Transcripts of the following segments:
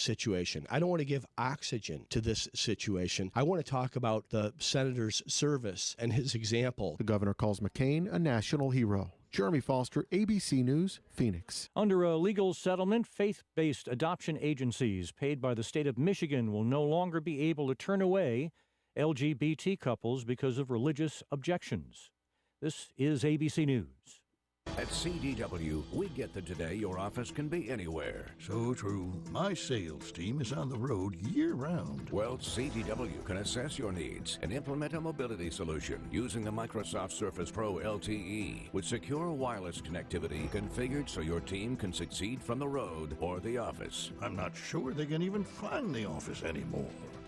situation. I don't want to give oxygen to this situation. I want to talk about the senator's service and his example. The governor calls McCain a national hero. Jeremy Foster, ABC News, Phoenix. Under a legal settlement, faith-based adoption agencies paid by the state of Michigan will no longer be able to turn away LGBT couples because of religious objections. This is ABC News. At CDW, we get that today your office can be anywhere. So true. My sales team is on the road year-round. Well, CDW can assess your needs and implement a mobility solution using the Microsoft Surface Pro LTE with secure wireless connectivity configured so your team can succeed from the road or the office. I'm not sure they can even find the office anymore.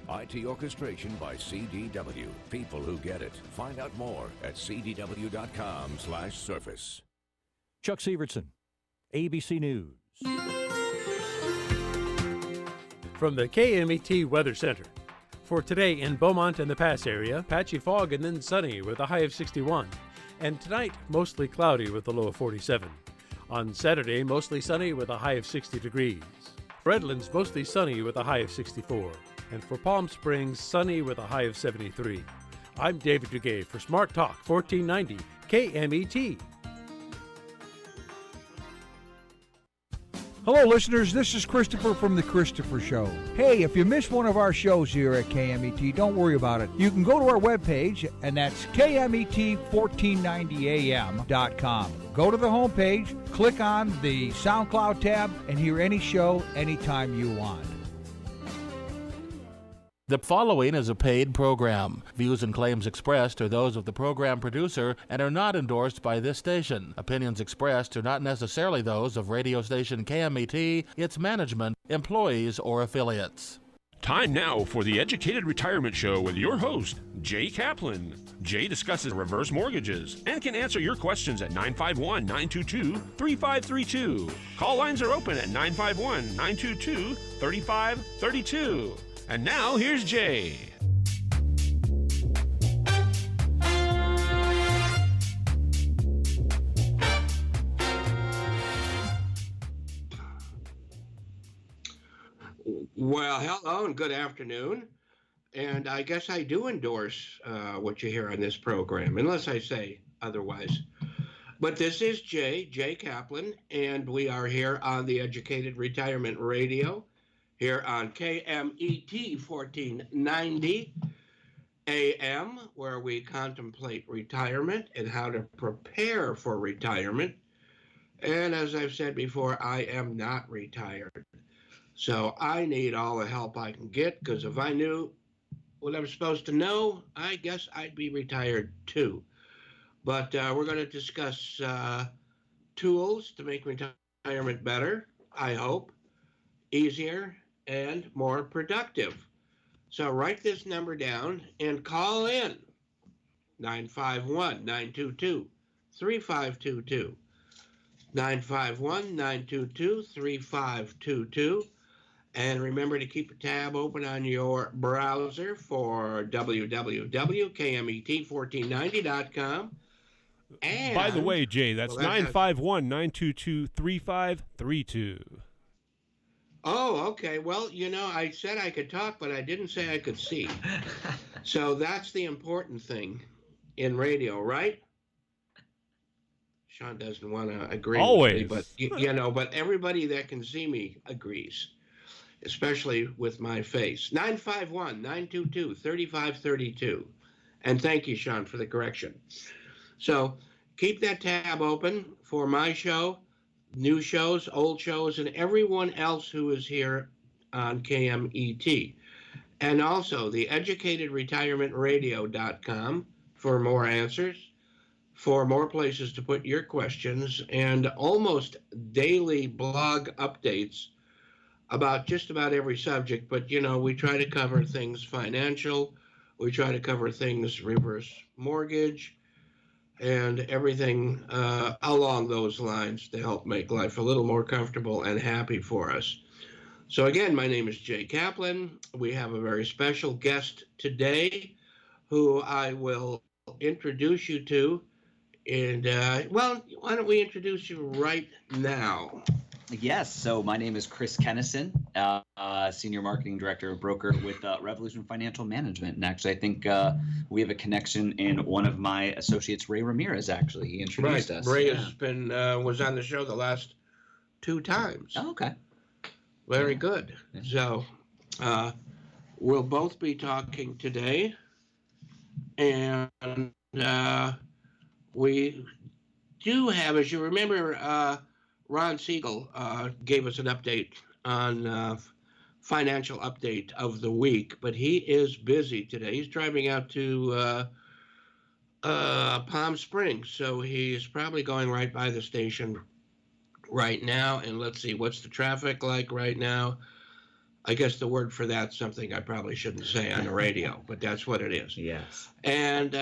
IT orchestration by CDW. People who get it. Find out more at cdw.com/surface. Chuck Sievertson, ABC News. From the KMET Weather Center. For today in Beaumont and the Pass area, patchy fog and then sunny with a high of 61. And tonight, mostly cloudy with a low of 47. On Saturday, mostly sunny with a high of 60 degrees. Redlands, mostly sunny with a high of 64. And for Palm Springs, sunny with a high of 73. I'm David Duguay for Smart Talk 1490 KMET. Hello, listeners. This is Christopher from The Christopher Show. Hey, if you missed one of our shows here at KMET, don't worry about it. You can go to our webpage, and that's KMET1490am.com. Go to the homepage, click on the SoundCloud tab, and hear any show anytime you want. The following is a paid program. Views and claims expressed are those of the program producer and are not endorsed by this station. Opinions expressed are not necessarily those of radio station KMET, its management, employees, or affiliates. Time now for the Educated Retirement Show with your host, Jay Kaplan. Jay discusses reverse mortgages and can answer your questions at 951-922-3532. Call lines are open at 951-922-3532. And now, here's Jay. Well, hello and good afternoon. And I guess I do endorse what you hear on this program, unless I say otherwise. But this is Jay Kaplan, and we are here on the Educated Retirement Radio, here on KMET 1490 AM, where we contemplate retirement and how to prepare for retirement. And as I've said before, I am not retired. So I need all the help I can get, because if I knew what I'm supposed to know, I guess I'd be retired too. But we're going to discuss tools to make retirement better, I hope, easier, and more productive. So write this number down and call in, 951-922-3522, 951-922-3522. And remember to keep a tab open on your browser for www.kmet1490.com. And, by the way, Jay, that's 951-922-3532. Oh, okay. Well, you know, I said I could talk, but I didn't say I could see. So that's the important thing in radio, right? Sean doesn't want to agree Always. with me, but, you know, but everybody that can see me agrees, especially with my face. 951-922-3532. And thank you, Sean, for the correction. So keep that tab open for my show, new shows, old shows, and everyone else who is here on KMET. And also the educatedretirementradio.com for more answers, for more places to put your questions, and almost daily blog updates about just about every subject. But, you know, we try to cover things financial, we try to cover things reverse mortgage, and everything along those lines to help make life a little more comfortable and happy for us. So again, my name is Jay Kaplan. We have a very special guest today who I will introduce you to. And, well, why don't we introduce you right now? Yes. So my name is Chris Kennison, Senior Marketing Director of Broker with Revolution Financial Management. And actually, I think we have a connection in one of my associates, Ray Ramirez, actually. He introduced us. Ray has been was on the show the last 2 times. Oh, okay. Very good. So we'll both be talking today. And we do have, as you remember, Ron Siegel gave us an update on financial update of the week, but he is busy today. He's driving out to Palm Springs, so he's probably going right by the station right now. And let's see, what's the traffic like right now? I guess the word for that's something I probably shouldn't say on the radio, but that's what it is. Yes. And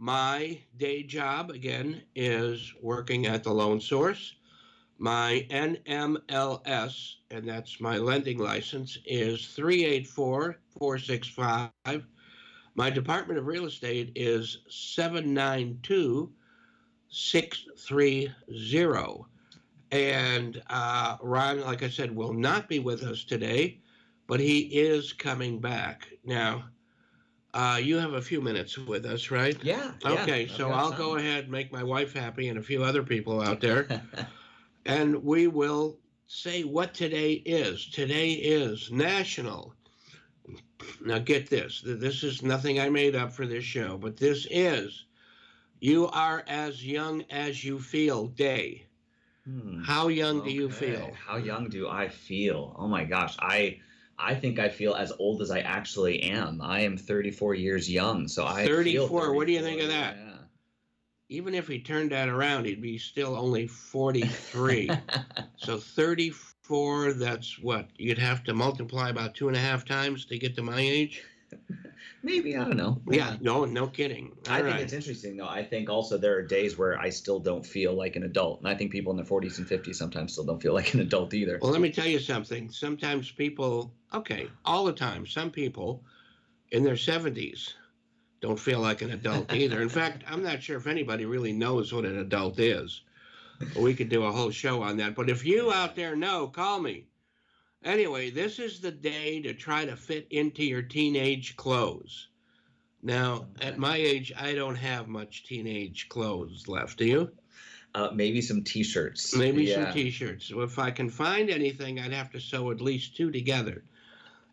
my day job, again, is working at the Loan Source. My NMLS, and that's my lending license, is 384465. My Department of Real Estate is 792630. And Ron, like I said, will not be with us today, but he is coming back. Now, you have a few minutes with us, right? Yeah. Okay, so I'll go ahead and make my wife happy and a few other people out there. And we will say what today is. Today is National. Now get this. This is nothing I made up for this show, but this is You Are As Young As You Feel Day. How young do you feel? How young do I feel? Oh my gosh, I think I feel as old as I actually am. I am 34 years young, so I 34. What do you think of that? Yeah. Even if he turned that around, he'd be still only 43. So 34, that's what? You'd have to multiply about 2.5 times to get to my age? Maybe, I don't know. Yeah, no kidding. I think it's interesting, though. I think also there are days where I still don't feel like an adult. And I think people in their 40s and 50s sometimes still don't feel like an adult either. Well, let me tell you something. Sometimes people, all the time, some people in their 70s don't feel like an adult either. In fact, I'm not sure if anybody really knows what an adult is. We could do a whole show on that. But if you out there know, call me. Anyway, this is the day to try to fit into your teenage clothes. Now, at my age, I don't have much teenage clothes left. Do you? Maybe some T-shirts. Maybe some T-shirts. Well, if I can find anything, I'd have to sew at least 2 together.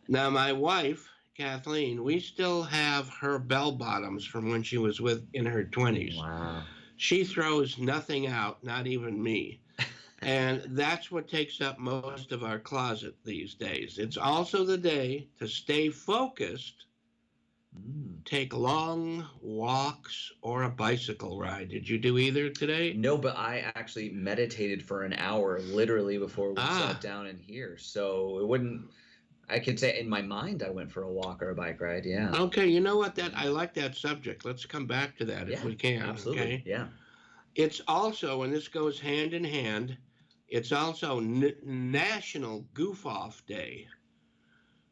Now, my wife, Kathleen, we still have her bell bottoms from when she was in her 20s. Wow. She throws nothing out, not even me. And that's what takes up most of our closet these days. It's also the day to stay focused, take long walks, or a bicycle ride. Did you do either today? No, but I actually meditated for an hour literally before we sat down in here. So it wouldn't, I could say in my mind I went for a walk or a bike ride, yeah. Okay, you know what? I like that subject. Let's come back to that if we can. Absolutely, okay? Yeah. It's also, and this goes hand in hand, it's also National Goof Off Day.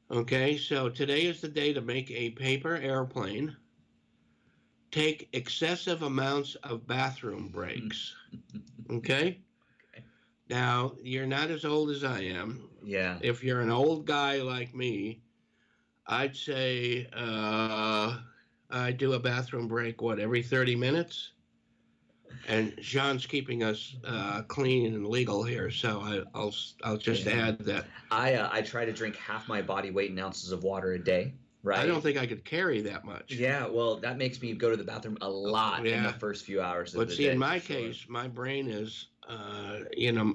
Okay, so today is the day to make a paper airplane, take excessive amounts of bathroom breaks. Okay? Now, you're not as old as I am. Yeah. If you're an old guy like me, I'd say I do a bathroom break, every 30 minutes? And Jean's keeping us clean and legal here, so I'll just add that. I try to drink half my body weight in ounces of water a day, right? I don't think I could carry that much. Yeah, well, that makes me go to the bathroom a lot in the first few hours of the day. But see, in my case, my brain is,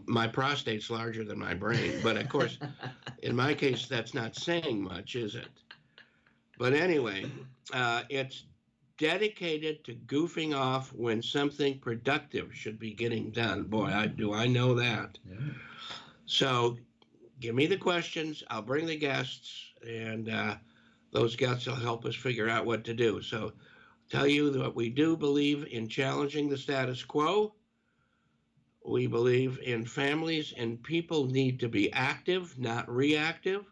my prostate's larger than my brain. But of course, in my case, that's not saying much, is it? But anyway, it's dedicated to goofing off when something productive should be getting done. Boy, do I know that. Yeah. So give me the questions. I'll bring the guests, and those guests will help us figure out what to do. So tell you that we do believe in challenging the status quo. We believe in families and people need to be active, not reactive.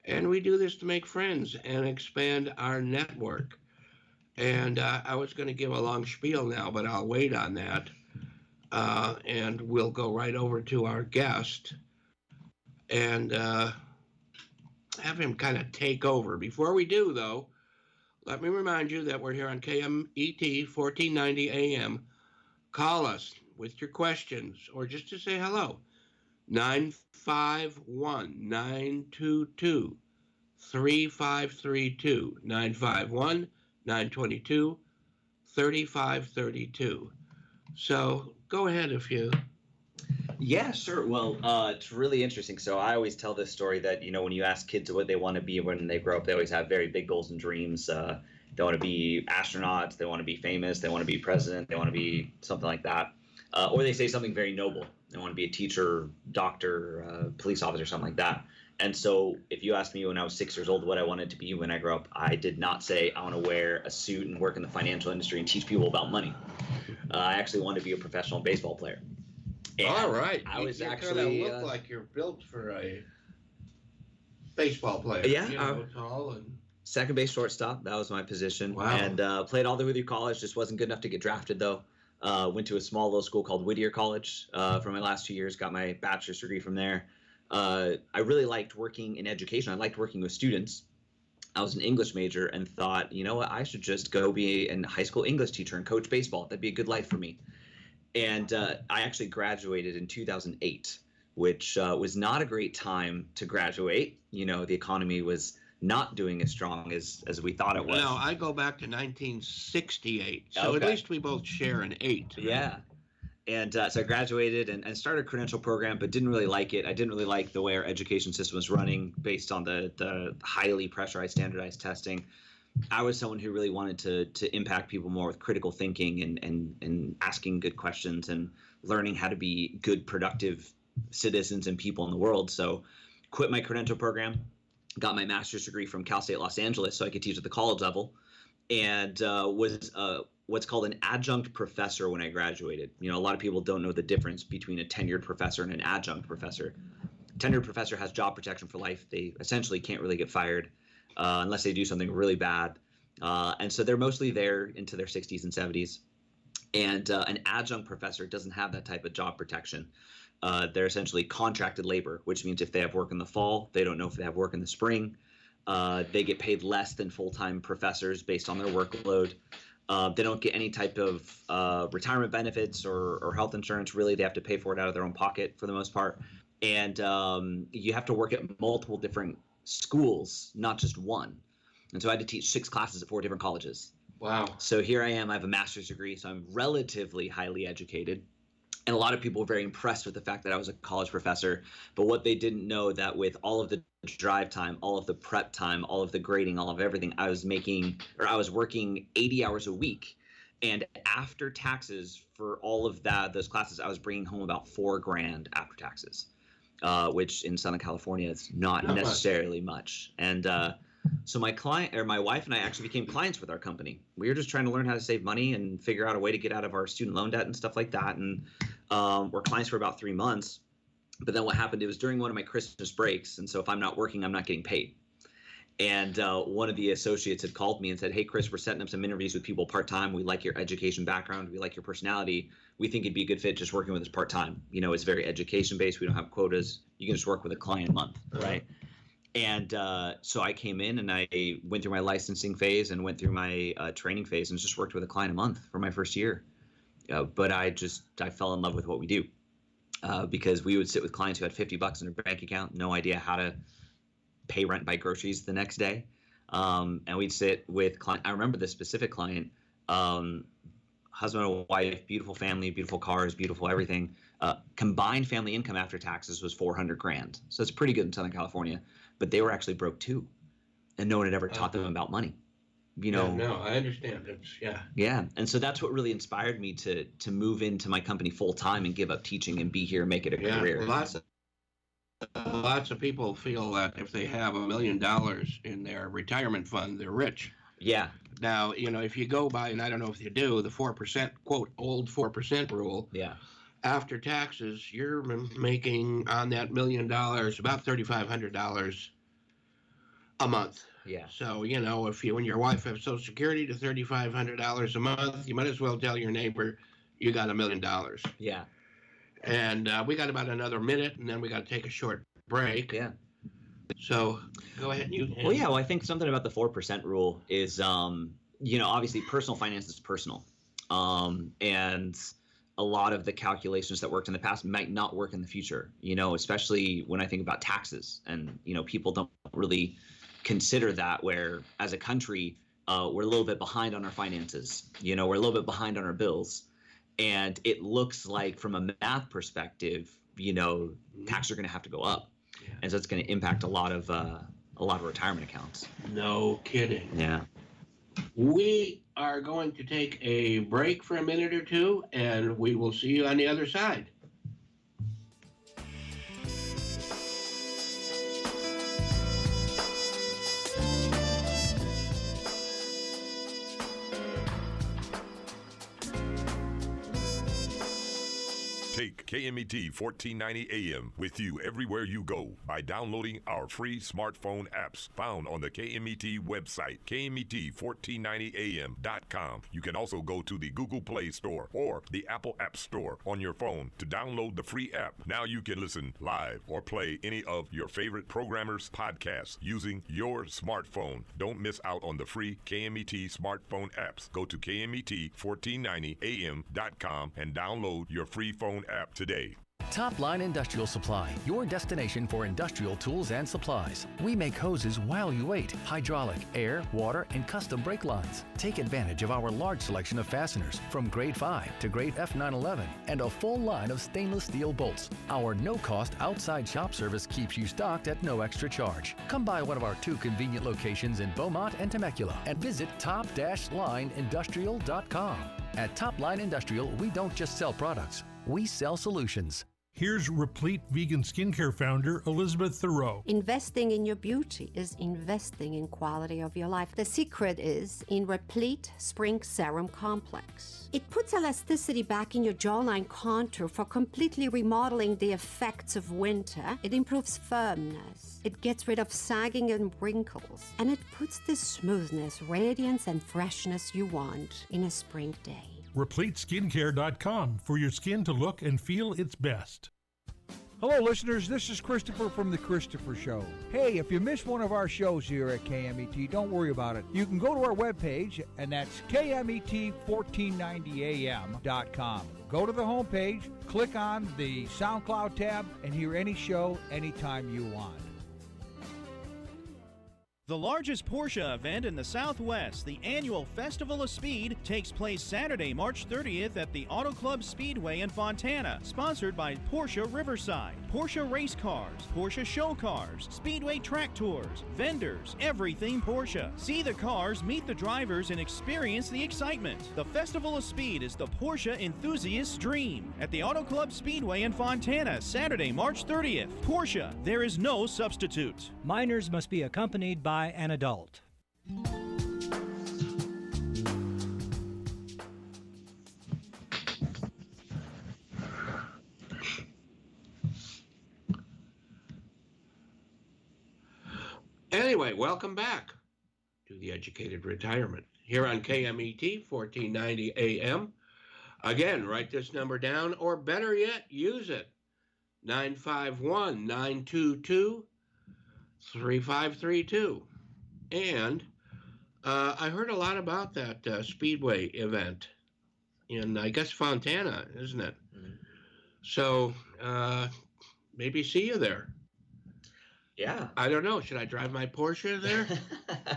And we do this to make friends and expand our network. And I was going to give a long spiel now, but I'll wait on that. and we'll go right over to our guest and have him kind of take over. Before we do, though, let me remind you that we're here on KMET 1490 AM. Call us with your questions or just to say hello. 951-922-3532. 951-922-3532. So go ahead if you... Yeah, sure. Well, it's really interesting. So I always tell this story that, when you ask kids what they want to be when they grow up, they always have very big goals and dreams. They want to be astronauts. They want to be famous. They want to be president. They want to be something like that. Or they say something very noble. They want to be a teacher, doctor, police officer, something like that. And so if you asked me when I was 6 years old what I wanted to be when I grew up, I did not say I want to wear a suit and work in the financial industry and teach people about money. I actually wanted to be a professional baseball player. And all right. I was you actually kind of look like you're built for a baseball player. Yeah. Tall and second base, shortstop. That was my position. Wow. And played all the way through college. Just wasn't good enough to get drafted, though. Went to a small little school called Whittier College for my last 2 years. Got my bachelor's degree from there. I really liked working in education. I liked working with students. I was an English major and thought, you know what, I should just go be a high school English teacher and coach baseball. That'd be a good life for me. And I actually graduated in 2008, which was not a great time to graduate. The economy was not doing as strong as we thought it was. No, I go back to 1968. So Okay. at least we both share an 8. Yeah. And so I graduated and started a credential program, but didn't really like it. I didn't really like the way our education system was running based on the highly pressurized, standardized testing. I was someone who really wanted to impact people more with critical thinking and asking good questions and learning how to be good, productive citizens and people in the world. So quit my credential program, got my master's degree from Cal State Los Angeles so I could teach at the college level, and was what's called an adjunct professor when I graduated. A lot of people don't know the difference between a tenured professor and an adjunct professor. A tenured professor has job protection for life. They essentially can't really get fired unless they do something really bad. And so they're mostly there into their 60s and 70s. And an adjunct professor doesn't have that type of job protection. They're essentially contracted labor, which means if they have work in the fall, they don't know if they have work in the spring. They get paid less than full-time professors based on their workload. They don't get any type of retirement benefits or health insurance. Really, they have to pay for it out of their own pocket for the most part. And you have to work at multiple different schools, not just one. And so I had to teach 6 classes at 4 different colleges. Wow. So here I am. I have a master's degree, so I'm relatively highly educated. And a lot of people were very impressed with the fact that I was a college professor. But what they didn't know that with all of the drive time, all of the prep time, all of the grading, all of everything, I was working 80 hours a week. And after taxes for all of those classes, I was bringing home about $4,000 after taxes, which in Southern California is not necessarily much. And so my wife and I actually became clients with our company. We were just trying to learn how to save money and figure out a way to get out of our student loan debt and stuff like that. And we're clients for about 3 months. But then what happened, it was during one of my Christmas breaks. And so if I'm not working, I'm not getting paid. And one of the associates had called me and said, hey, Chris, we're setting up some interviews with people part-time. We like your education background. We like your personality. We think it'd be a good fit just working with us part-time. It's very education-based. We don't have quotas. You can just work with a client a month, right? And so I came in and I went through my licensing phase and went through my training phase and just worked with a client a month for my first year. But I fell in love with what we do because we would sit with clients who had $50 in their bank account, no idea how to pay rent, buy groceries the next day. And we'd sit with client. I remember this specific client, husband and wife, beautiful family, beautiful cars, beautiful everything. Combined family income after taxes was $400,000. So it's pretty good in Southern California, but they were actually broke too. And no one had ever taught them about money. No, I understand. Yeah. And so that's what really inspired me to move into my company full time and give up teaching and be here and make it a career. Lots of people feel that if they have $1 million in their retirement fund, they're rich. Yeah. Now, if you go by, and I don't know if you do, the 4%, quote, old 4% rule. Yeah. After taxes, you're making on that $1 million about $3,500 a month. Yeah. So, if you and your wife have Social Security to $3,500 a month, you might as well tell your neighbor you got $1 million. Yeah. And we got about another minute, and then we got to take a short break. Yeah. So go ahead. Well, I think something about the 4% rule is, obviously personal finance is personal. And a lot of the calculations that worked in the past might not work in the future, especially when I think about taxes. And, people don't really consider that, where as a country, we're a little bit behind on our finances. We're a little bit behind on our bills. And it looks like from a math perspective, taxes are going to have to go up. Yeah. And so it's going to impact a lot of retirement accounts. No kidding. Yeah. We are going to take a break for a minute or two, and we will see you on the other side. Take KMET 1490 AM with you everywhere you go by downloading our free smartphone apps found on the KMET website, KMET1490am.com. You can also go to the Google Play Store or the Apple App Store on your phone to download the free app. Now you can listen live or play any of your favorite programmers' podcasts using your smartphone. Don't miss out on the free KMET smartphone apps. Go to KMET1490am.com and download your free phone app today. Top Line Industrial Supply, your destination for industrial tools and supplies. We make hoses while you wait, hydraulic, air, water, and custom brake lines. Take advantage of our large selection of fasteners from grade 5 to grade F911 and a full line of stainless steel bolts. Our no-cost outside shop service keeps you stocked at no extra charge. Come by one of our 2 convenient locations in Beaumont and Temecula and visit top-lineindustrial.com. At Top Line Industrial, we don't just sell products, we sell solutions. Here's Replete Vegan Skincare founder Elizabeth Thoreau. Investing in your beauty is investing in quality of your life. The secret is in Replete Spring Serum Complex. It puts elasticity back in your jawline contour for completely remodeling the effects of winter. It improves firmness. It gets rid of sagging and wrinkles. And it puts the smoothness, radiance, and freshness you want in a spring day. RepleteSkincare.com for your skin to look and feel its best. Hello, listeners. This is Christopher from The Christopher Show. Hey, if you missed one of our shows here at KMET, don't worry about it. You can go to our webpage, and that's KMET1490am.com. Go to the homepage, click on the SoundCloud tab, and hear any show anytime you want. The largest Porsche event in the Southwest, the annual Festival of Speed, takes place Saturday, March 30th at the Auto Club Speedway in Fontana, sponsored by Porsche Riverside, Porsche Race Cars, Porsche Show Cars, Speedway Track Tours, vendors, everything Porsche. See the cars, meet the drivers, and experience the excitement. The Festival of Speed is the Porsche enthusiast's dream. At the Auto Club Speedway in Fontana, Saturday, March 30th. Porsche, there is no substitute. Minors must be accompanied by an adult. Anyway, welcome back to the Educated Retirement here on KMET 1490 AM. Again, write this number down, or better yet, use it. 951-922-3532. And I heard a lot about that Speedway event in, I guess, Fontana, isn't it? Mm-hmm. So maybe see you there. Yeah. I don't know. Should I drive my Porsche there?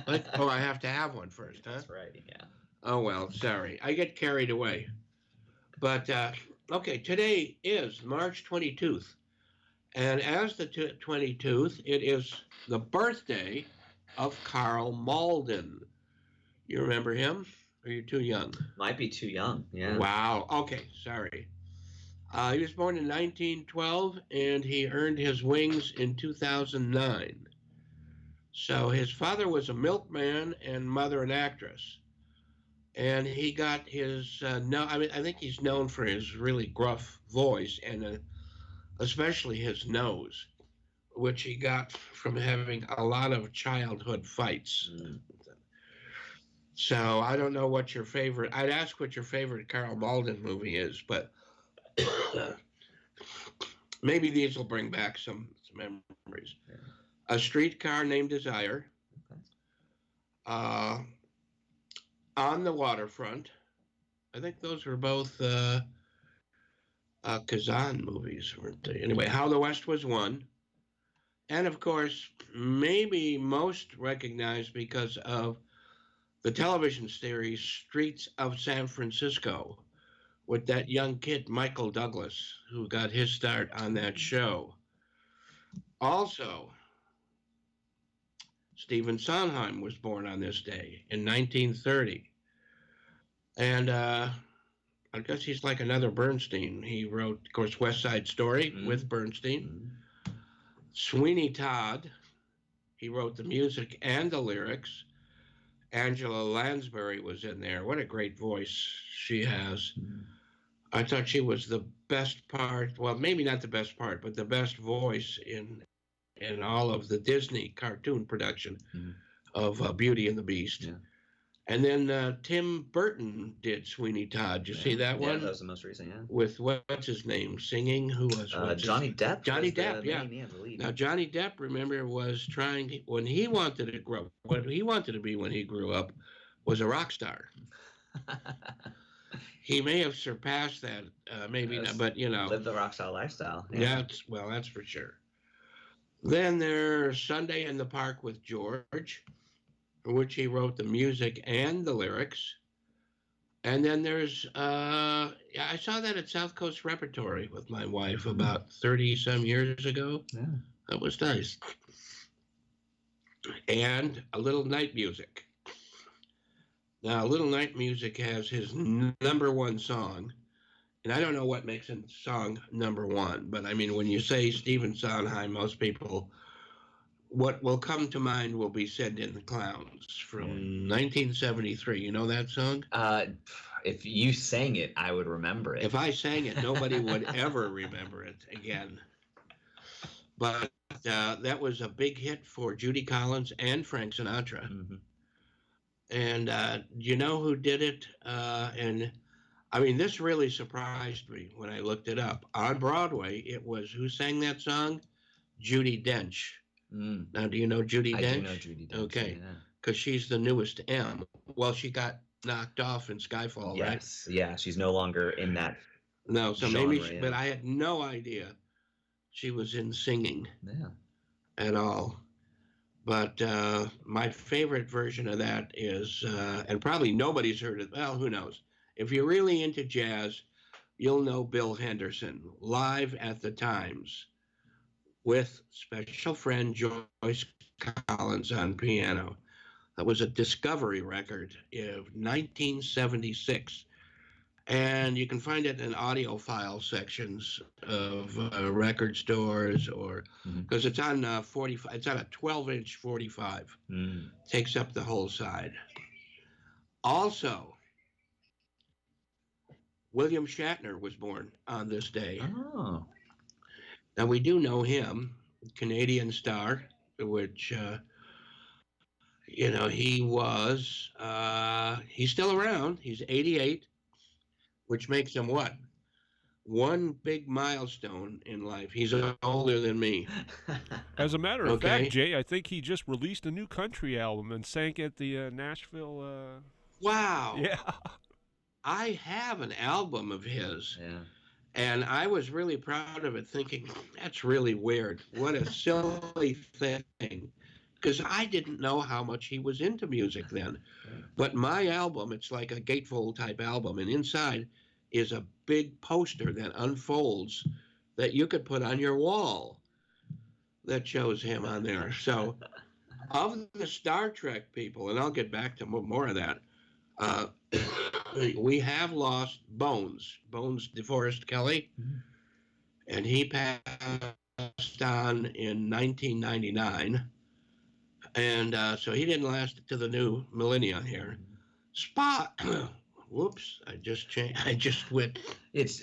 I have to have one first, huh? That's right, yeah. Oh, well, sorry. I get carried away. But, okay, today is March 22nd. And as the 22nd, it is the birthday of Karl Malden. You remember him? Or are you too young? Might be too young, yeah. Wow. Okay, sorry. He was born in 1912, and he earned his wings in 2009. So his father was a milkman and mother an actress. And he got his, I think he's known for his really gruff voice, and especially his nose, which he got from having a lot of childhood fights. So I don't know what your favorite. I'd ask what your favorite Carl Malden movie is, but maybe these will bring back some memories. Yeah. A Streetcar Named Desire. Okay. On the Waterfront. I think those were both Kazan movies, weren't they? Anyway, How the West Was Won. And of course, maybe most recognized because of the television series Streets of San Francisco, with that young kid, Michael Douglas, who got his start on that show. Also, Stephen Sondheim was born on this day in 1930. And I guess he's like another Bernstein. He wrote, of course, West Side Story with Bernstein. Sweeney Todd, he wrote the music and the lyrics. Angela Lansbury was in there. What a great voice she has. I thought she was the best part, well, maybe not the best part, but the best voice in all of the Disney cartoon production of Beauty and the Beast. Yeah. And then Tim Burton did Sweeney Todd. Did you see that one? Yeah, that was the most recent, yeah. With what's his name singing? Who was Johnny Depp? Johnny Depp, yeah. Now, Johnny Depp, remember, was trying, when he wanted to grow, what he wanted to be when he grew up was a rock star. He may have surpassed that, maybe not, but, you know. Live the rock star lifestyle. Yeah, that's for sure. Then there's Sunday in the Park with George, for which he wrote the music and the lyrics. And then there's, I saw that at South Coast Repertory with my wife about 30-some years ago. Yeah. That was nice. And A Little Night Music. Now, A Little Night Music has his number one song. And I don't know what makes a song number one, but I mean, when you say Stephen Sondheim, most people, what will come to mind will be Send in the Clowns from 1973. You know that song? If you sang it, I would remember it. If I sang it, nobody would ever remember it again. But that was a big hit for Judy Collins and Frank Sinatra. Mm-hmm. And do you know who did it? And I mean, this really surprised me when I looked it up. On Broadway, it was, who sang that song? Judi Dench. Now, do you know Judi Dench? I do know Judi Dench. Okay, because she's the newest M. Well, she got knocked off in Skyfall, right? Yes, yeah, she's no longer in that. No, so genre, maybe, but I had no idea she was in singing at all. But my favorite version of that is, and probably nobody's heard it. Well, who knows? If you're really into jazz, you'll know Bill Henderson, live at the Times, with special friend Joyce Collins on piano. That was a Discovery record of 1976. And you can find it in audiophile sections of record stores, or because it's on 45. It's on a 12-inch 45. Takes up the whole side. Also, William Shatner was born on this day. Oh. Now, we do know him, Canadian star, which, you know, he was, he's still around. He's 88, which makes him what? One big milestone in life. He's older than me. As a matter of fact, Jay, I think he just released a new country album and sang at the Nashville. Wow. Yeah. I have an album of his. Yeah. And I was really proud of it, thinking, that's really weird. What a silly thing. Because I didn't know how much he was into music then. But my album, it's like a gatefold type album. And inside is a big poster that unfolds that you could put on your wall that shows him on there. So of the Star Trek people, and I'll get back to more of that, we have lost Bones DeForest Kelley, and he passed on in 1999, and so he didn't last to the new millennium here. Spock, whoops, I just went. It's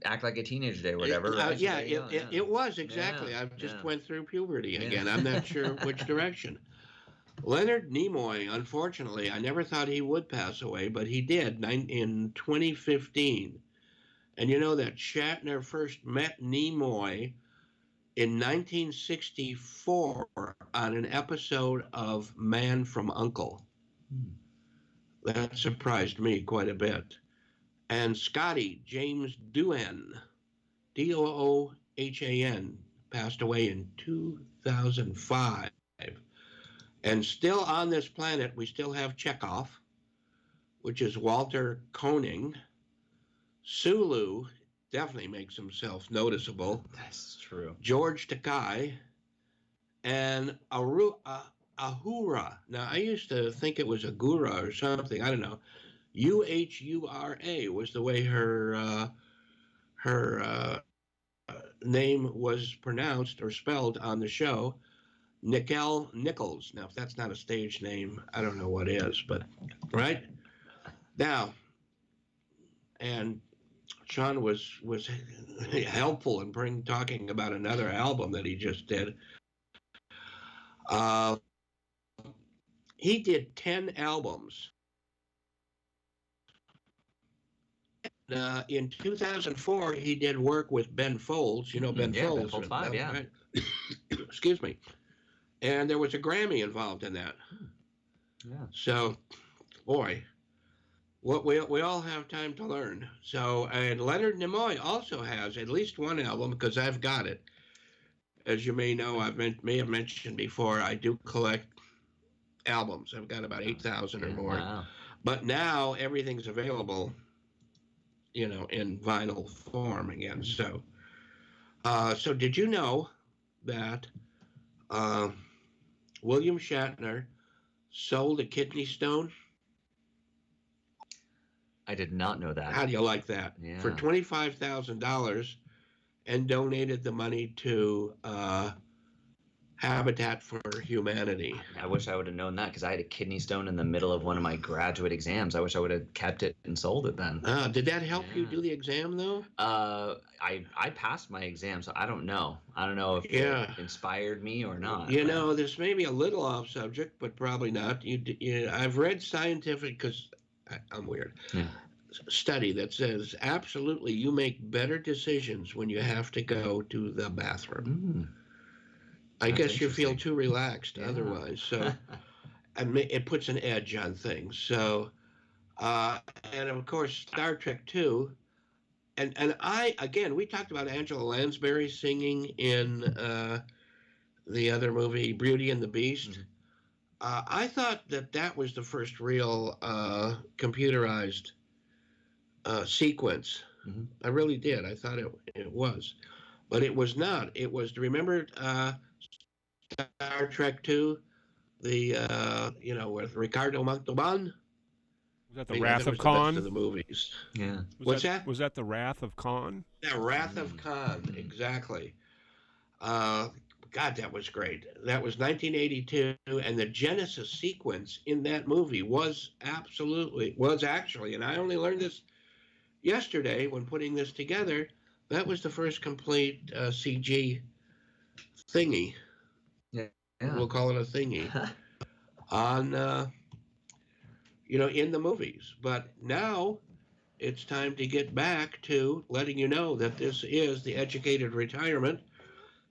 Act Like a Teenager Day, whatever. Right? It was exactly. I just went through puberty again. I'm not sure which direction. Leonard Nimoy, unfortunately, I never thought he would pass away, but he did in 2015. And you know that Shatner first met Nimoy in 1964 on an episode of Man from U.N.C.L.E. That surprised me quite a bit. And Scotty James Doohan, Doohan, passed away in 2005. And still on this planet, we still have Chekhov, which is Walter Koenig. Sulu definitely makes himself noticeable. That's true. George Takei and Ahura. Now, I used to think it was Agura or something. I don't know. Uhura was the way her name was pronounced or spelled on the show. Nickel Nichols. Now, if that's not a stage name, I don't know what is, but right now, and Sean was helpful in talking about another album that he just did. He did 10 albums. In 2004, he did work with Ben Folds. You know Ben Folds? Ben Folds 5, yeah. Right? Excuse me. And there was a Grammy involved in that. Yeah. So, boy, what we all have time to learn. So, and Leonard Nimoy also has at least one album, because I've got it. As you may know, may have mentioned before, I do collect albums. I've got about 8,000 or more. Wow. But now everything's available, in vinyl form again. So, so did you know that William Shatner sold a kidney stone? I did not know that. How do you like that? Yeah. For $25,000, and donated the money to Habitat for Humanity. I wish I would have known that, because I had a kidney stone in the middle of one of my graduate exams. I wish I would have kept it and sold it then. Did that help you do the exam, though? I passed my exam, so I don't know. I don't know if it inspired me or not. This may be a little off subject, but probably not. I've read scientific, because I'm weird, study that says absolutely you make better decisions when you have to go to the bathroom. I guess you feel too relaxed otherwise. So it puts an edge on things. So, and of course, Star Trek 2. And we talked about Angela Lansbury singing in the other movie, Beauty and the Beast. I thought that was the first real computerized sequence. I really did. I thought it was. But it was not. It was, remember Star Trek 2, with Ricardo Montalban? Was that the Wrath of Khan? The movies. Yeah. What's that? Was that the Wrath of Khan? Yeah, Wrath of Khan, exactly. God, that was great. That was 1982, and the Genesis sequence in that movie was actually, and I only learned this yesterday when putting this together, that was the first complete CG thingy. Yeah. We'll call it a thingy. On, in the movies. But now it's time to get back to letting you know that this is the Educated Retirement.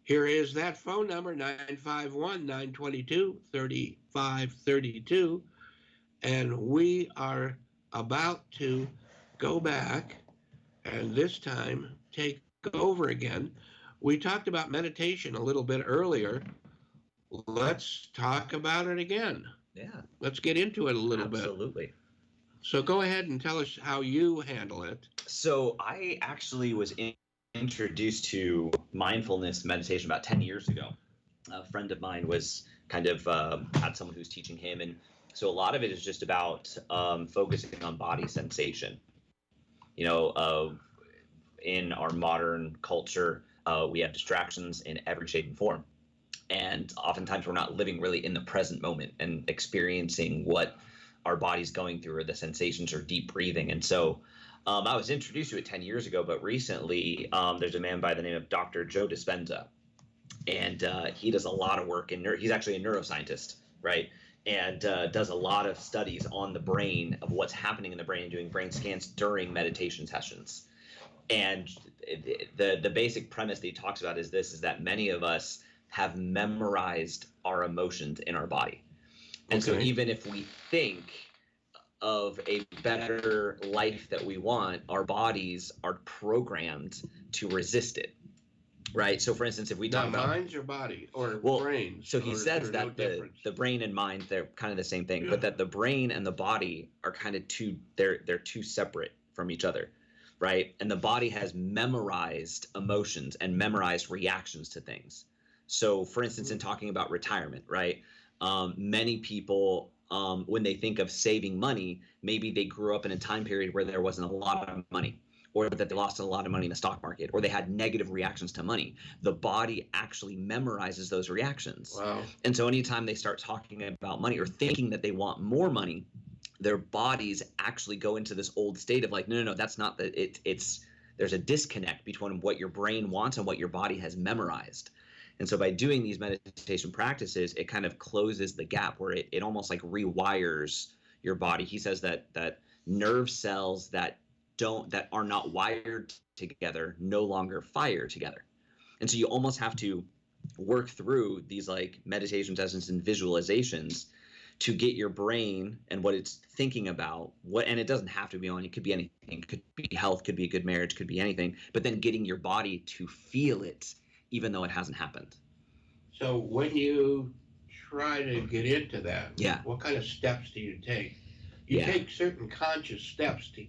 Here is that phone number, 951-922-3532. And we are about to go back and this time take over again. We talked about meditation a little bit earlier. Let's talk about it again. Yeah. Let's get into it a little bit. Absolutely. So go ahead and tell us how you handle it. So I actually was introduced to mindfulness meditation about 10 years ago. A friend of mine was kind of had someone who's teaching him. And so a lot of it is just about focusing on body sensation. In our modern culture, we have distractions in every shape and form. And oftentimes we're not living really in the present moment and experiencing what our body's going through, or the sensations, or deep breathing. And so I was introduced to it 10 years ago, but recently there's a man by the name of Dr. Joe Dispenza. And he does a lot of work he's actually a neuroscientist, right? and does a lot of studies on the brain of what's happening in the brain, doing brain scans during meditation sessions. And the basic premise that he talks about is that many of us have memorized our emotions in our body. And so even if we think of a better life that we want, our bodies are programmed to resist it. Right. So, for instance, if we talk about minds or body or brains. So he says that the brain and mind, they're kind of the same thing, but that the brain and the body are kind of they're two separate from each other. Right. And the body has memorized emotions and memorized reactions to things. So, for instance, in talking about retirement, right, many people, when they think of saving money, maybe they grew up in a time period where there wasn't a lot of money, or that they lost a lot of money in the stock market, or they had negative reactions to money. The body actually memorizes those reactions. Wow. And so anytime they start talking about money or thinking that they want more money, their bodies actually go into this old state of like, no, that's not there's a disconnect between what your brain wants and what your body has memorized. And so by doing these meditation practices, it kind of closes the gap where it almost like rewires your body. He says that nerve cells that are not wired together no longer fire together. And so you almost have to work through these like meditation sessions and visualizations to get your brain and what it's thinking about, and it doesn't have to be on, it could be anything, it could be health, could be a good marriage, could be anything, but then getting your body to feel it even though it hasn't happened. So when you try to get into that, what kind of steps do you take? You take certain conscious steps to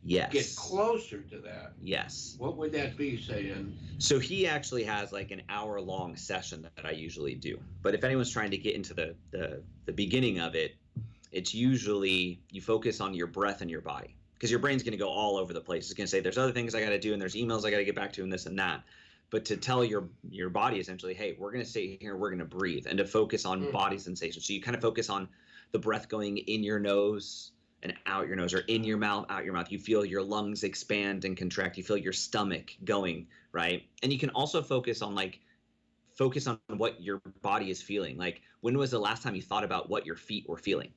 get closer to that. Yes. What would that be, saying? So he actually has like an hour-long session that I usually do. But if anyone's trying to get into the beginning of it, it's usually you focus on your breath and your body, because your brain's going to go all over the place. It's going to say there's other things I got to do, and there's emails I got to get back to, and this and that. But to tell your body essentially, hey, we're going to stay here, we're going to breathe, and to focus on body sensation. So you kind of focus on the breath going in your nose and out your nose, or in your mouth, out your mouth. You feel your lungs expand and contract. You feel your stomach going, right? And you can also focus on what your body is feeling. Like, when was the last time you thought about what your feet were feeling,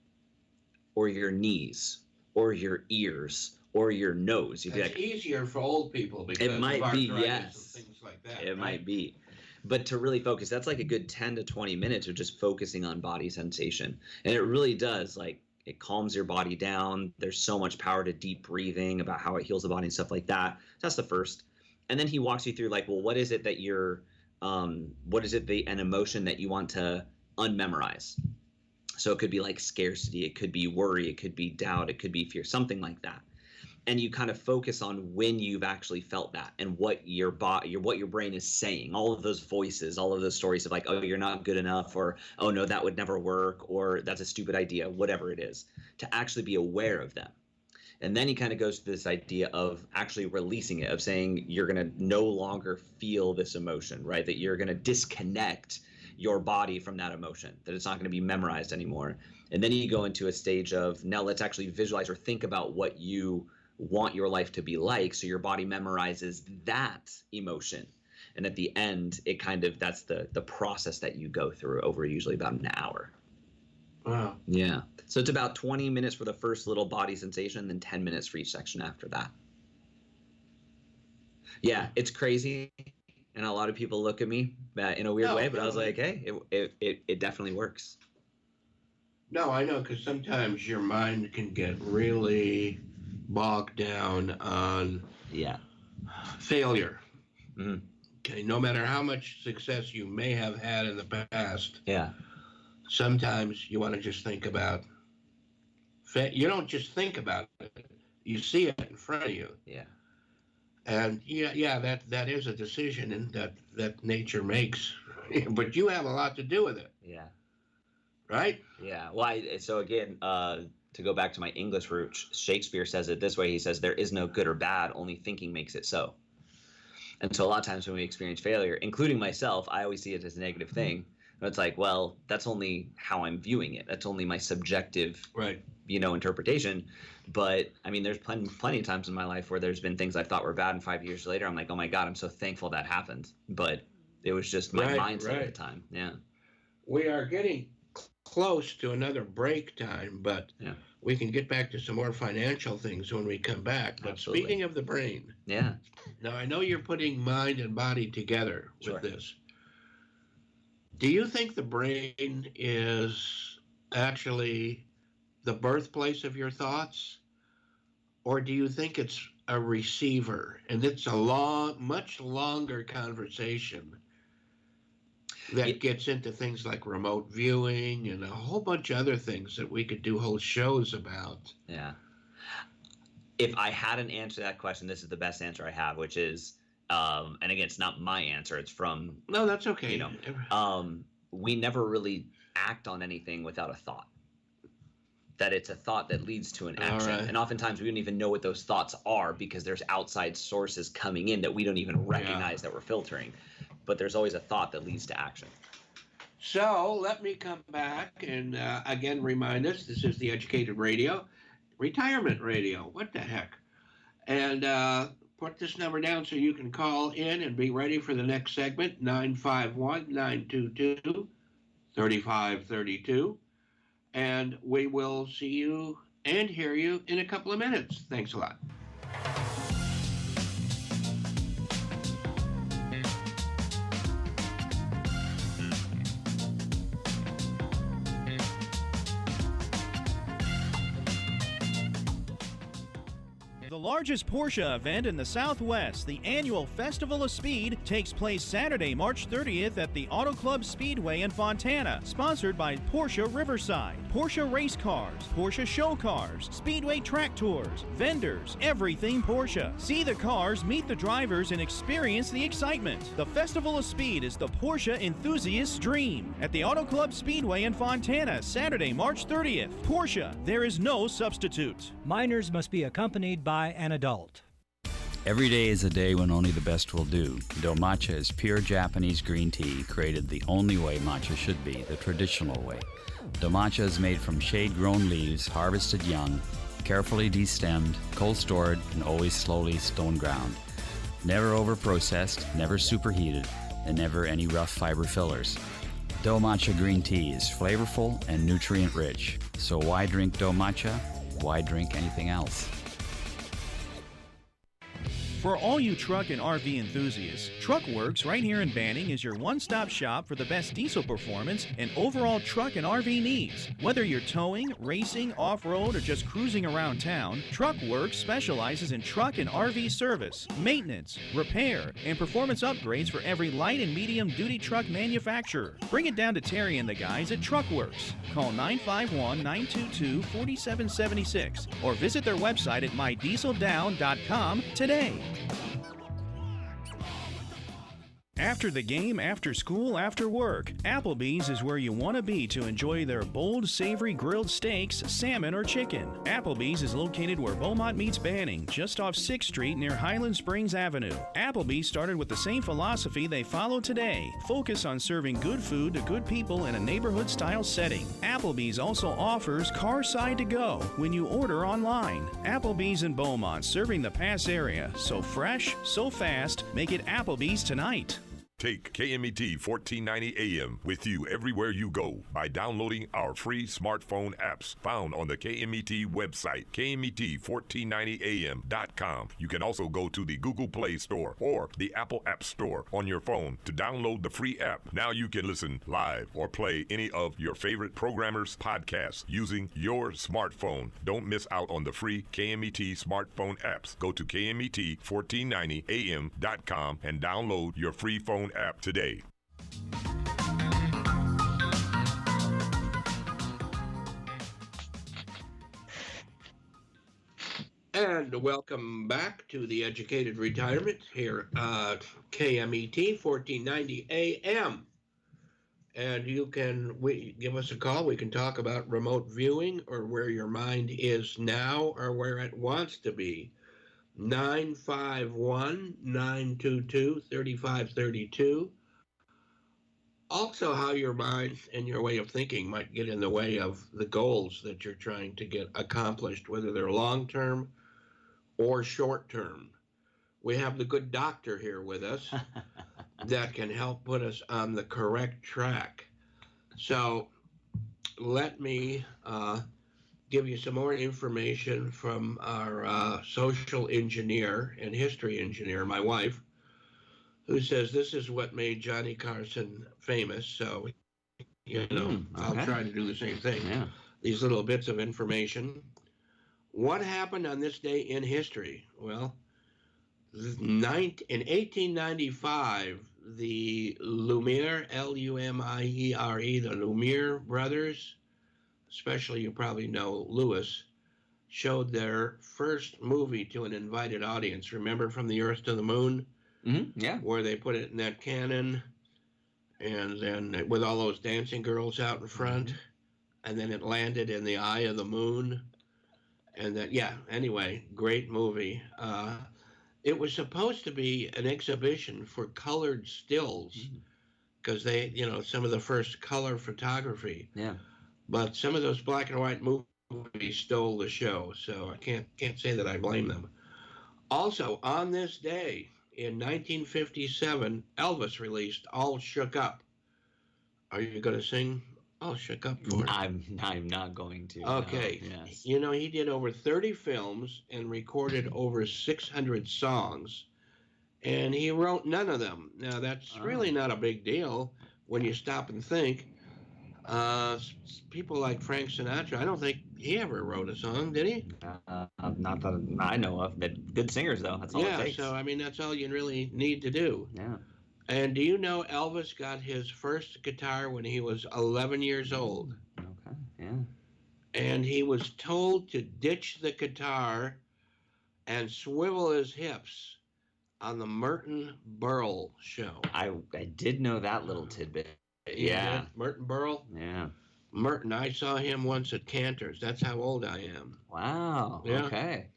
or your knees, or your ears, or your nose? You'd be It's like, easier for old people because it might be, of arthritis yes, and things like that. it right? might be. But to really focus, that's like a good 10 to 20 minutes of just focusing on body sensation. And it really does, like, it calms your body down. There's so much power to deep breathing, about how it heals the body and stuff like that. That's the first. And then he walks you through like, well, what is it that an emotion that you want to unmemorize? So it could be like scarcity, it could be worry, it could be doubt, it could be fear, something like that. And you kind of focus on when you've actually felt that, and what your brain is saying, all of those voices, all of those stories of like, oh, you're not good enough, or oh no, that would never work, or that's a stupid idea, whatever it is, to actually be aware of them. And then he kind of goes to this idea of actually releasing it, of saying you're going to no longer feel this emotion, right? That you're going to disconnect your body from that emotion, that it's not going to be memorized anymore. And then you go into a stage of, now let's actually visualize or think about what you want your life to be like, so your body memorizes that emotion. And at the end, it kind of, that's the process that you go through over usually about an hour. Wow. Yeah. So it's about 20 minutes for the first little body sensation, then 10 minutes for each section after that. Yeah, it's crazy. And a lot of people look at me in a weird way, but I was like, hey, it definitely works. No, I know, because sometimes your mind can get really bogged down on failure. Mm-hmm. Okay, no matter how much success you may have had in the past. Yeah. Sometimes you want to just think about. You don't just think about it; you see it in front of you. Yeah. And that is a decision, and that nature makes. But you have a lot to do with it. Yeah. Right. Yeah. Well, so again, to go back to my English roots, Shakespeare says it this way. He says, there is no good or bad, only thinking makes it so. And so a lot of times when we experience failure, including myself, I always see it as a negative thing. And it's like, well, that's only how I'm viewing it. That's only my subjective, interpretation. But I mean, there's plenty of times in my life where there's been things I thought were bad, and 5 years later, I'm like, oh my God, I'm so thankful that happened. But it was just my mindset at the time. Yeah. We are getting close to another break time, but we can get back to some more financial things when we come back. But Absolutely. Speaking of the brain, Yeah. now I know you're putting mind and body together with this. Do you think the brain is actually the birthplace of your thoughts? Or do you think it's a receiver? And it's a much longer conversation that gets into things like remote viewing and a whole bunch of other things that we could do whole shows about. Yeah. If I had an answer to that question, this is the best answer I have, which is, and again, it's not my answer. It's from. No, that's okay. We never really act on anything without a thought. That it's a thought that leads to an action. Right. And oftentimes we don't even know what those thoughts are because there's outside sources coming in that we don't even recognize that we're filtering. But there's always a thought that leads to action. So let me come back and again remind us, this is the Educated Radio, Retirement Radio. What the heck? And put this number down so you can call in and be ready for the next segment, 951-922-3532. And we will see you and hear you in a couple of minutes. Thanks a lot. The largest Porsche event in the Southwest, the annual Festival of Speed, takes place Saturday, March 30th at the Auto Club Speedway in Fontana, sponsored by Porsche Riverside, Porsche Race Cars, Porsche Show Cars, Speedway Track Tours, vendors, everything Porsche. See the cars, meet the drivers, and experience the excitement. The Festival of Speed is the Porsche enthusiast's dream. At the Auto Club Speedway in Fontana, Saturday, March 30th. Porsche, there is no substitute. Minors must be accompanied by an adult. Every day is a day when only the best will do. Do matcha is pure Japanese green tea created the only way matcha should be, the traditional way. Do matcha is made from shade-grown leaves, harvested young, carefully destemmed, cold stored, and always slowly stone ground. Never over-processed, never superheated, and never any rough fiber fillers. Do matcha green tea is flavorful and nutrient-rich. So why drink do matcha? Why drink anything else? For all you truck and RV enthusiasts, TruckWorks right here in Banning is your one-stop shop for the best diesel performance and overall truck and RV needs. Whether you're towing, racing, off-road, or just cruising around town, TruckWorks specializes in truck and RV service, maintenance, repair, and performance upgrades for every light and medium-duty truck manufacturer. Bring it down to Terry and the guys at TruckWorks. Call 951-922-4776 or visit their website at mydieseldown.com today. After the game, after school, after work, Applebee's is where you want to be to enjoy their bold, savory grilled steaks, salmon, or chicken. Applebee's is located where Beaumont meets Banning, just off 6th Street near Highland Springs Avenue. Applebee's started with the same philosophy they follow today. Focus on serving good food to good people in a neighborhood-style setting. Applebee's also offers car-side to go when you order online. Applebee's in Beaumont, serving the Pass area. So fresh, so fast, make it Applebee's tonight. Take KMET 1490 AM with you everywhere you go by downloading our free smartphone apps found on the KMET website, KMET1490am.com. You can also go to the Google Play Store or the Apple App Store on your phone to download the free app. Now you can listen live or play any of your favorite programmers' podcasts using your smartphone. Don't miss out on the free KMET smartphone apps. Go to KMET1490am.com and download your free phone app today. And welcome back to the Educated Retirement here at KMET 1490 AM. And you can give us a call. We can talk about remote viewing or where your mind is now or where it wants to be. 951-922-3532. Also, how your mind and your way of thinking might get in the way of the goals that you're trying to get accomplished, whether they're long-term or short-term. We have the good doctor here with us that can help put us on the correct track. So let me give you some more information from our social engineer and history engineer, my wife, who says this is what made Johnny Carson famous. So, I'll try to do the same thing. Yeah. These little bits of information. What happened on this day in history? Well, in 1895, the Lumiere, L-U-M-I-E-R-E, the Lumiere brothers, especially you probably know Lewis, showed their first movie to an invited audience. Remember From the Earth to the Moon? Mm-hmm. Yeah. Where they put it in that cannon, and then with all those dancing girls out in front, and then it landed in the eye of the moon. And then, anyway, great movie. It was supposed to be an exhibition for colored stills, because they, some of the first color photography. Yeah. But some of those black and white movies stole the show, so I can't say that I blame them. Also, on this day in 1957, Elvis released "All Shook Up." Are you going to sing "All Shook Up" for us? I'm not going to. Okay. No. Yes. He did over 30 films and recorded over 600 songs, and he wrote none of them. Now, that's really not a big deal when you stop and think. People like Frank Sinatra, I don't think he ever wrote a song, did he? Not that I know of, but good singers, though. That's all it takes. So, that's all you really need to do. Yeah. And do you know Elvis got his first guitar when he was 11 years old? Okay, yeah. And he was told to ditch the guitar and swivel his hips on the Merton Burl show. I did know that little tidbit. Yeah. Merton Burl? Yeah. Merton, I saw him once at Cantor's. That's how old I am. Wow. Yeah. Okay.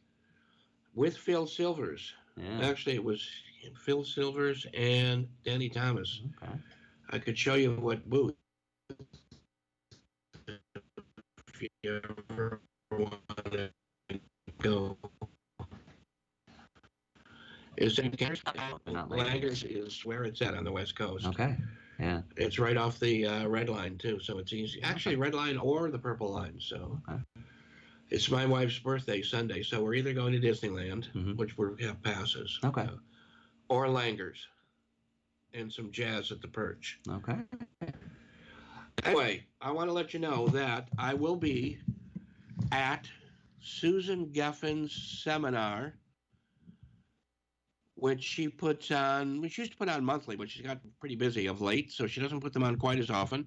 With Phil Silvers. Yeah. Actually, it was Phil Silvers and Danny Thomas. Okay. I could show you what booth. If you ever want to go. Is in Langers is where it's at on the West Coast. Okay. Yeah. It's right off the red line, too, so it's easy. Actually, red line or the purple line, so. Okay. It's my wife's birthday Sunday, so we're either going to Disneyland, which we have passes. Okay. Or Langers. And some jazz at the Perch. Okay. Anyway, I want to let you know that I will be at Susan Geffen's seminar, which she puts on, she used to put on monthly, but she's got pretty busy of late, so she doesn't put them on quite as often,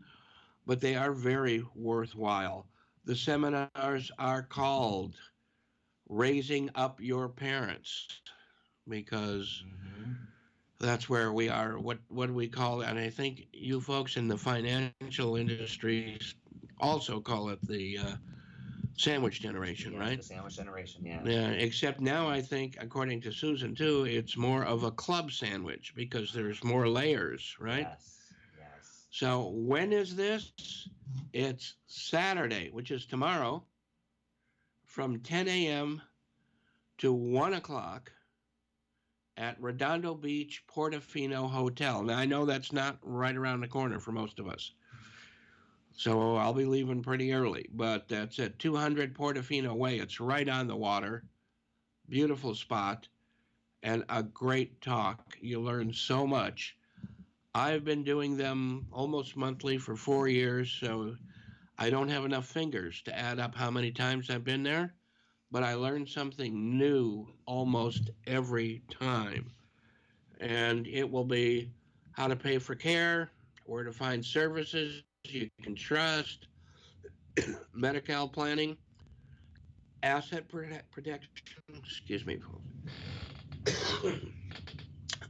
but they are very worthwhile. The seminars are called Raising Up Your Parents, because that's where we are. What do we call it? And I think you folks in the financial industries also call it the sandwich generation, right? The sandwich generation, yeah. Yeah, except now I think, according to Susan too, it's more of a club sandwich because there's more layers, right? Yes. So when is this? It's Saturday, which is tomorrow, from 10 a.m. to 1 o'clock at Redondo Beach Portofino Hotel. Now, I know that's not right around the corner for most of us, so I'll be leaving pretty early, but that's at 200 Portofino Way. It's right on the water. Beautiful spot and a great talk. You learn so much. I've been doing them almost monthly for 4 years, so I don't have enough fingers to add up how many times I've been there, but I learn something new almost every time. And it will be how to pay for care, where to find services you can trust, Medi-Cal planning, asset protection,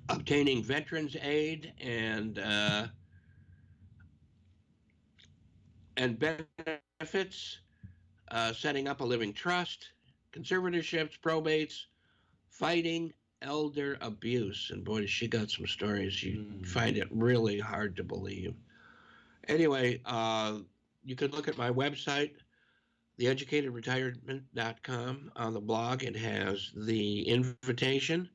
obtaining veterans aid and benefits, setting up a living trust, conservatorships, probates, fighting elder abuse. And boy, she got some stories. You find it really hard to believe. Anyway, you can look at my website, theeducatedretirement.com. On the blog, it has the invitation.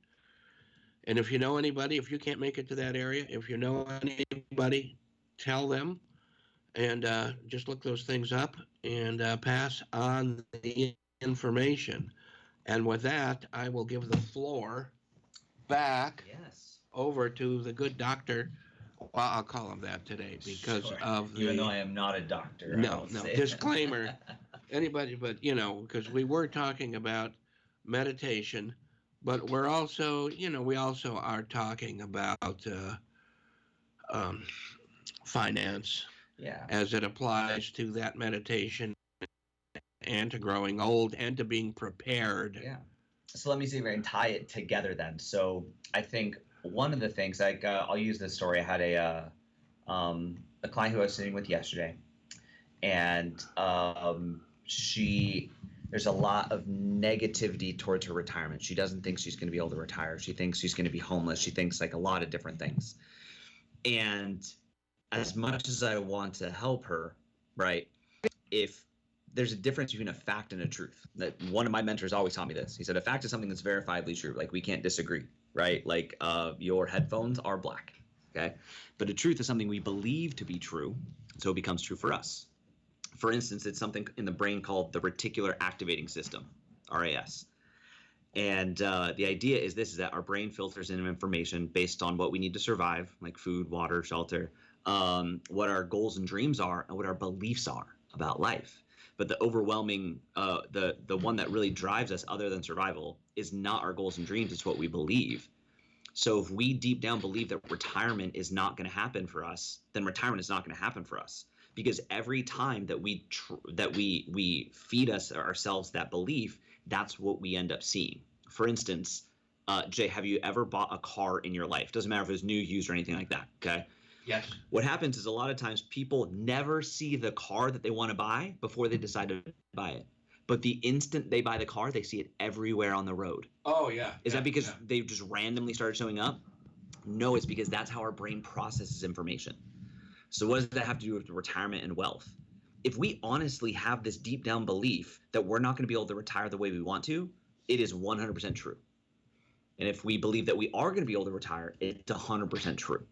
And if you know anybody, if you can't make it to that area, if you know anybody, tell them. and just look those things up and pass on the information. And with that, I will give the floor back over to the good doctor. Well, I'll call him that today because of the... Even though I am not a doctor. No. Disclaimer. Anybody, but, because we were talking about meditation, but we're also, we also are talking about finance as it applies to that meditation and to growing old and to being prepared. Yeah. So let me see if I can tie it together then. So I think one of the things, like I'll use this story. I had a client who I was sitting with yesterday, and there's a lot of negativity towards her retirement. She doesn't think she's going to be able to retire. She thinks she's going to be homeless. She thinks like a lot of different things. And as much as I want to help her, right, if there's a difference between a fact and a truth. That one of my mentors always taught me this. He said, a fact is something that's verifiably true. Like we can't disagree, right? Like your headphones are black, okay? But a truth is something we believe to be true, so it becomes true for us. For instance, it's something in the brain called the reticular activating system, RAS. And the idea is this, is that our brain filters in information based on what we need to survive, like food, water, shelter, what our goals and dreams are, and what our beliefs are about life. But the overwhelming, the one that really drives us other than survival is not our goals and dreams, it's what we believe. So if we deep down believe that retirement is not going to happen for us, then retirement is not going to happen for us. Because every time that we feed ourselves that belief, that's what we end up seeing. For instance, Jay, have you ever bought a car in your life? Doesn't matter if it was new, used, or anything like that, okay? Yes. What happens is a lot of times people never see the car that they want to buy before they decide to buy it. But the instant they buy the car, they see it everywhere on the road. Oh, yeah. Is that because they just randomly started showing up? No, it's because that's how our brain processes information. So what does that have to do with retirement and wealth? If we honestly have this deep down belief that we're not going to be able to retire the way we want to, it is 100% true. And if we believe that we are going to be able to retire, it's 100% true.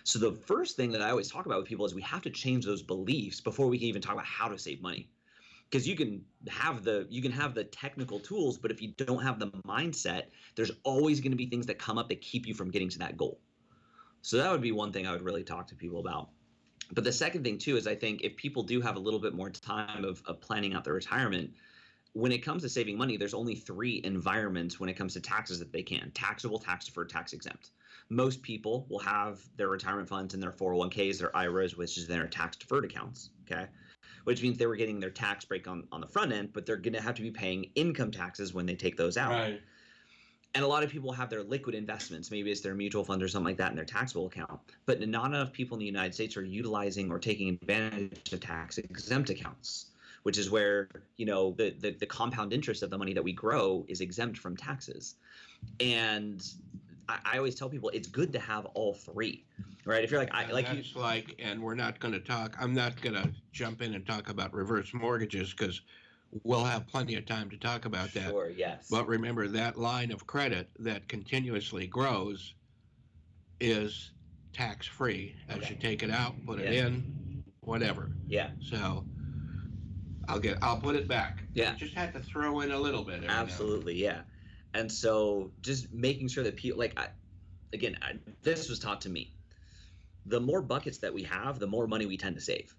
So the first thing that I always talk about with people is we have to change those beliefs before we can even talk about how to save money. Because you can have the technical tools, but if you don't have the mindset, there's always going to be things that come up that keep you from getting to that goal. So that would be one thing I would really talk to people about. But the second thing too is I think if people do have a little bit more time of planning out their retirement, when it comes to saving money, there's only 3 environments when it comes to taxes that they can: taxable, tax deferred, tax exempt. Most people will have their retirement funds in their 401ks, their IRAs, which is their tax deferred accounts, okay? Which means they were getting their tax break on the front end, but they're going to have to be paying income taxes when they take those out. Right. And a lot of people have their liquid investments, maybe it's their mutual funds or something like that in their taxable account. But not enough people in the United States are utilizing or taking advantage of tax exempt accounts, which is where, the compound interest of the money that we grow is exempt from taxes. And I always tell people it's good to have all 3, right? If you're like, and we're not going to talk, I'm not going to jump in and talk about reverse mortgages because we'll have plenty of time to talk about that. Sure, yes. But remember, that line of credit that continuously grows is tax-free as you take it out, put it in, whatever. Yeah. So I'll put it back. Yeah. You just have to throw in a little bit. Absolutely, yeah. And so just making sure that people, this was taught to me. The more buckets that we have, the more money we tend to save.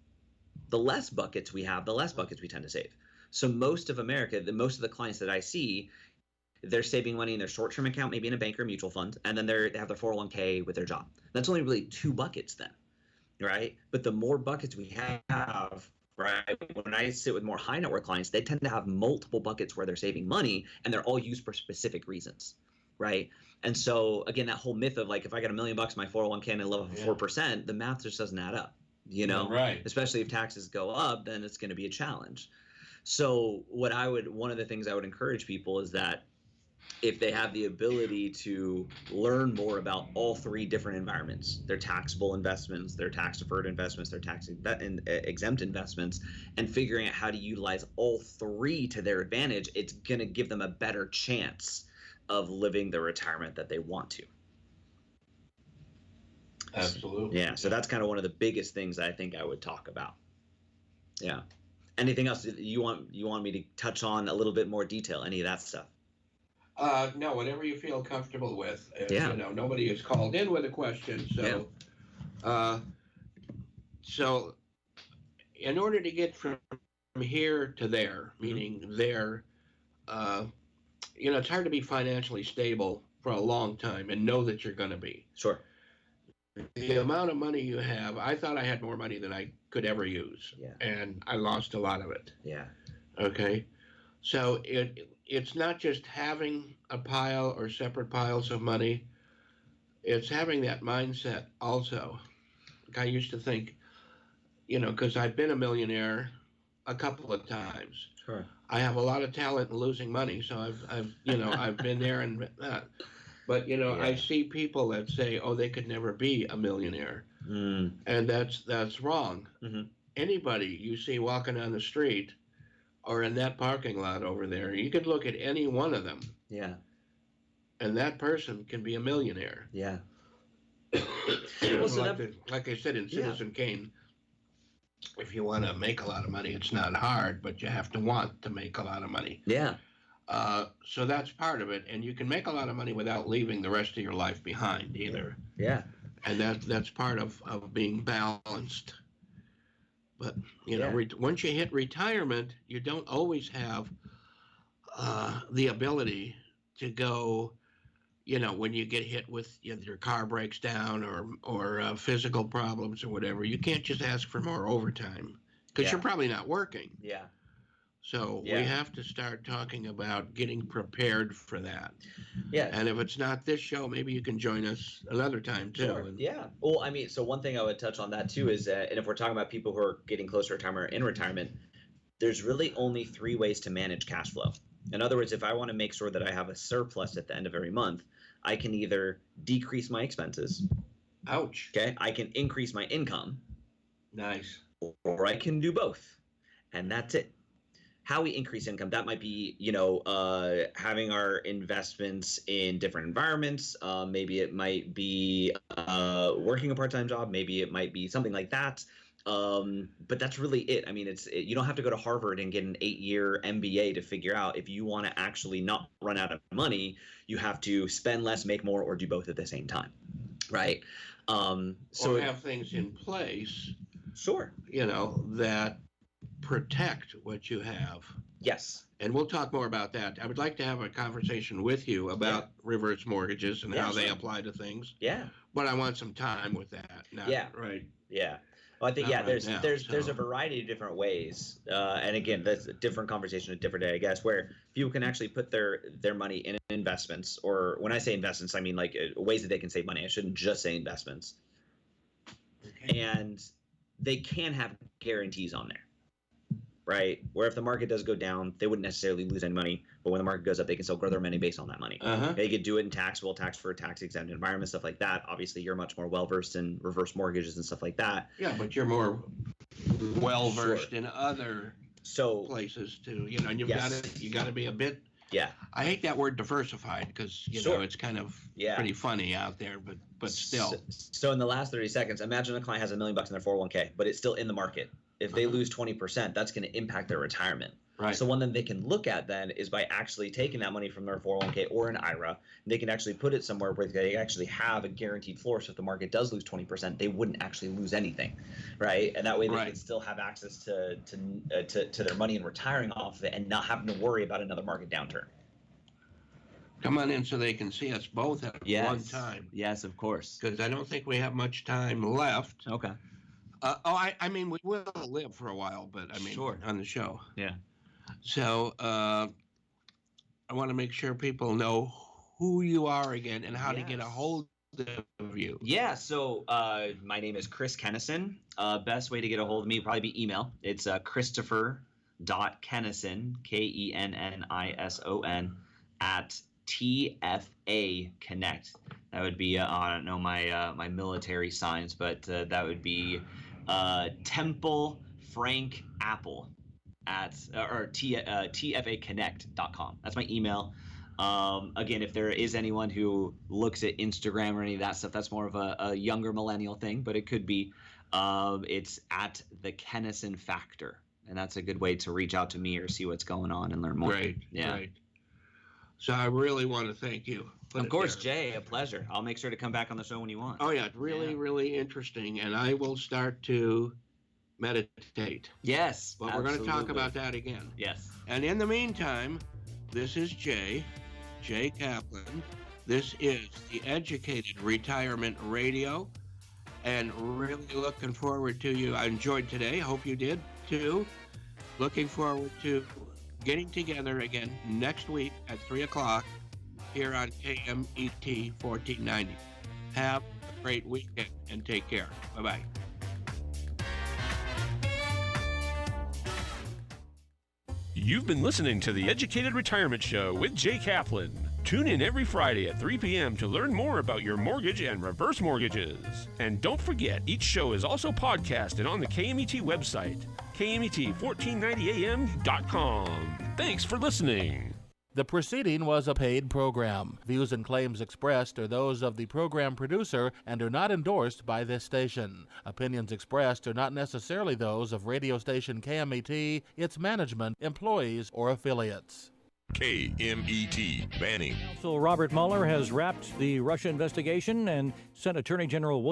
The less buckets we have, the less buckets we tend to save. So most of America, most of the clients that I see, they're saving money in their short-term account, maybe in a bank or mutual fund, and then they have their 401k with their job. That's only really 2 buckets then, right? But the more buckets we have, right, when I sit with more high net worth clients, they tend to have multiple buckets where they're saving money, and they're all used for specific reasons, right? And so again, that whole myth of like, if I got $1 million in my 401k and I live off 4%, the math just doesn't add up, Right. Especially if taxes go up, then it's going to be a challenge. So one of the things I would encourage people is that if they have the ability to learn more about all 3 different environments, their taxable investments, their tax deferred investments, their tax exempt investments, and figuring out how to utilize all 3 to their advantage, it's going to give them a better chance of living the retirement that they want to. Absolutely. Yeah. So that's kind of one of the biggest things I think I would talk about. Yeah. Anything else you want me to touch on a little bit more detail? Any of that stuff? No, whatever you feel comfortable with. Yeah. You know, nobody has called in with a question, so so in order to get from here to there, meaning there, you know, it's hard to be financially stable for a long time and know that you're going to be. Sure. The amount of money you have, I thought I had more money than I could ever use. Yeah. And I lost a lot of it. Yeah. Okay. So it's not just having a pile or separate piles of money. It's having that mindset also. Like I used to think, you know, because I've been a millionaire a couple of times. Sure. I have a lot of talent in losing money, so I've you know, I've been there and that. But, you know, I see people that say, oh, they could never be a millionaire. And that's wrong. Anybody you see walking on the street or in that parking lot over there, you could look at any one of them. Yeah. And that person can be a millionaire. Yeah. Well, so like I said in Citizen Kane, if you want to make a lot of money, it's not hard, but you have to want to make a lot of money. Yeah. So that's part of it, and you can make a lot of money without leaving the rest of your life behind either. Yeah. And that's part of being balanced. But you know, once you hit retirement, you don't always have the ability to go. You know, when you get hit with your car breaks down or physical problems or whatever, you can't just ask for more overtime because you're probably not working. Yeah. So we have to start talking about getting prepared for that. Yeah. And if it's not this show, maybe you can join us another time too. Sure. Yeah. Well, I mean, so one thing I would touch on that too is, and if we're talking about people who are getting close to retirement or in retirement, there's really only 3 ways to manage cash flow. In other words, if I want to make sure that I have a surplus at the end of every month, I can either decrease my expenses. Ouch. Okay. I can increase my income. Nice. Or I can do both. And that's it. How we increase income, that might be, you know, having our investments in different environments. Maybe it might be working a part-time job. Maybe it might be something like that. But that's really it. I mean, you don't have to go to Harvard and get an 8-year MBA to figure out if you want to actually not run out of money, you have to spend less, make more, or do both at the same time, right? So have things in place. Sure. You know, that protect what you have. Yes. And we'll talk more about that. I would like to have a conversation with you about reverse mortgages and how they apply to things. Yeah. But I want some time with that. Right. Yeah. Well, I think there's a variety of different ways, and again, that's a different conversation, a different day, I guess, where people can actually put their money in investments, or when I say investments, I mean like ways that they can save money. I shouldn't just say investments. Okay. And they can have guarantees on there, right? Where if the market does go down, they wouldn't necessarily lose any money, but when the market goes up, they can still grow their money based on that money. They could do it in taxable, tax for tax-exempt environment, stuff like that. Obviously, you're much more well-versed in reverse mortgages and stuff like that. Yeah, but you're more well-versed in other places too. You know, and you got to be a bit. Yeah. I hate that word diversified because you know it's kind of pretty funny out there, but still. So in the last 30 seconds, imagine a client has $1 million in their 401k, but it's still in the market. If they lose 20%, that's going to impact their retirement. Right. So one thing they can look at then is by actually taking that money from their 401k or an IRA, they can actually put it somewhere where they actually have a guaranteed floor. So if the market does lose 20%, they wouldn't actually lose anything, right? And that way they can still have access to their money and retiring off of it and not having to worry about another market downturn. Come on in so they can see us both at one time. Yes, of course. Because I don't think we have much time left. Okay. I mean, we will live for a while, but I mean, on the show. Yeah. So I want to make sure people know who you are again and how to get a hold of you. Yeah. So my name is Chris Kennison. Best way to get a hold of me would probably be email. It's Christopher.Kennison, Kennison at TFA Connect. That would be I don't know my military signs, but that would be Temple Frank Apple at tfaconnect.com. That's my email. Again, if there is anyone who looks at Instagram or any of that stuff, that's more of a younger millennial thing, but it could be it's at the Kennison Factor and that's a good way to reach out to me or see what's going on and learn more. Right. Yeah. Right. So I really want to thank you. Of course, Jay, a pleasure. I'll make sure to come back on the show when you want. Oh yeah, really interesting, and I will start to meditate. Yes, but we're going to talk about that again. Yes. And in the meantime, this is Jay Kaplan. This is the Educated Retirement Radio, and really looking forward to you. I enjoyed today. Hope you did too. Looking forward to getting together again next week at 3 o'clock here on KMET 1490. Have a great weekend and take care. Bye-bye. You've been listening to the Educated Retirement Show with Jay Kaplan. Tune in every Friday at 3 p.m. to learn more about your mortgage and reverse mortgages. And don't forget, each show is also podcasted on the KMET website, KMET1490am.com. Thanks for listening. The preceding was a paid program. Views and claims expressed are those of the program producer and are not endorsed by this station. Opinions expressed are not necessarily those of radio station KMET, its management, employees, or affiliates. KMET Banning. Counsel Robert Mueller has wrapped the Russia investigation and sent Attorney General